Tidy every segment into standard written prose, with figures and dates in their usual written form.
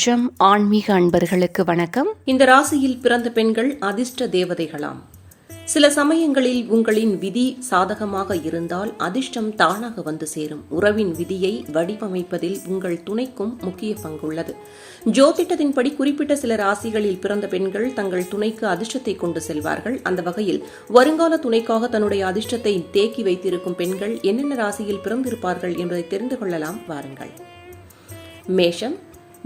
ஜம் ஆன்மீக அன்பர்களுக்கு வணக்கம். இந்த ராசியில் பிறந்த பெண்கள் அதிர்ஷ்ட தேவதைகளாம். சில சமயங்களில் உங்களின் விதி சாதகமாக இருந்தால் அதிர்ஷ்டம் தானாக வந்து சேரும். உறவின் விதியை வடிவமைப்பதில் உங்கள் துணைக்கும் முக்கிய பங்குள்ளது. ஜோதிடத்தின்படி குறிப்பிட்ட சில ராசிகளில் பிறந்த பெண்கள் தங்கள் துணைக்கு அதிர்ஷ்டத்தை கொண்டு செல்வார்கள். அந்த வகையில் வருங்கால துணைக்காக தன்னுடைய அதிர்ஷ்டத்தை தேக்கி வைத்திருக்கும் பெண்கள் என்னென்ன ராசியில் பிறந்திருப்பார்கள் என்பதை தெரிந்து கொள்ளலாம். வாருங்கள். மேஷம்.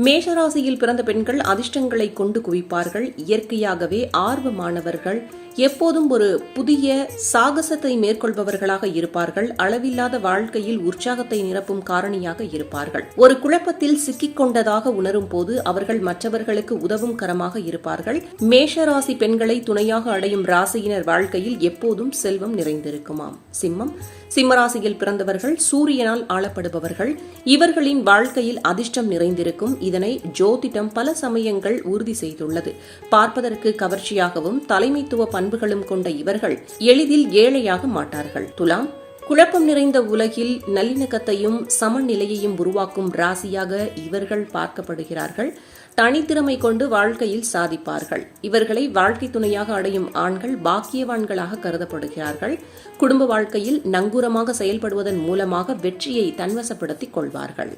மேஷராசியில் பிறந்த பெண்கள் அதிர்ஷ்டங்களை கொண்டு குவிப்பார்கள். இயற்கையாகவே ஆர்வமானவர்கள், எப்போதும் ஒரு புதிய சாகசத்தை மேற்கொள்பவர்களாக இருப்பார்கள். அளவில்லாத வாழ்க்கையில் உற்சாகத்தை நிரப்பும் காரணியாக இருப்பார்கள். ஒரு குழப்பத்தில் சிக்கிக் கொண்டதாக உணரும் போது அவர்கள் மற்றவர்களுக்கு உதவும் கரமாக இருப்பார்கள். மேஷராசி பெண்களை துணையாக அடையும் ராசியினர் வாழ்க்கையில் எப்போதும் செல்வம் நிறைந்திருக்குமாம். சிம்மம். சிம்மராசியில் பிறந்தவர்கள் சூரியனால் ஆளப்படுபவர்கள். இவர்களின் வாழ்க்கையில் அதிர்ஷ்டம் நிறைந்திருக்கும். இதனை ஜோதிடம் பல சமயங்கள் உறுதி செய்துள்ளது. பார்ப்பதற்கு கவர்ச்சியாகவும் தலைமைத்துவ பண்புகளும் கொண்ட இவர்கள் எளிதில் ஏழையாக மாட்டார்கள். துலாம். குழப்பம் நிறைந்த உலகில் நல்லிணக்கத்தையும் சமநிலையையும் உருவாக்கும் ராசியாக இவர்கள் பார்க்கப்படுகிறார்கள். தனித்திறமை கொண்டு வாழ்க்கையில் சாதிப்பார்கள். இவர்களை வாழ்க்கை துணையாக அடையும் ஆண்கள் பாக்கியவான்களாக கருதப்படுகிறார்கள். குடும்ப வாழ்க்கையில் நங்கூரமாக செயல்படுவதன் மூலமாக வெற்றியை தன்வசப்படுத்திக் கொள்வார்கள்.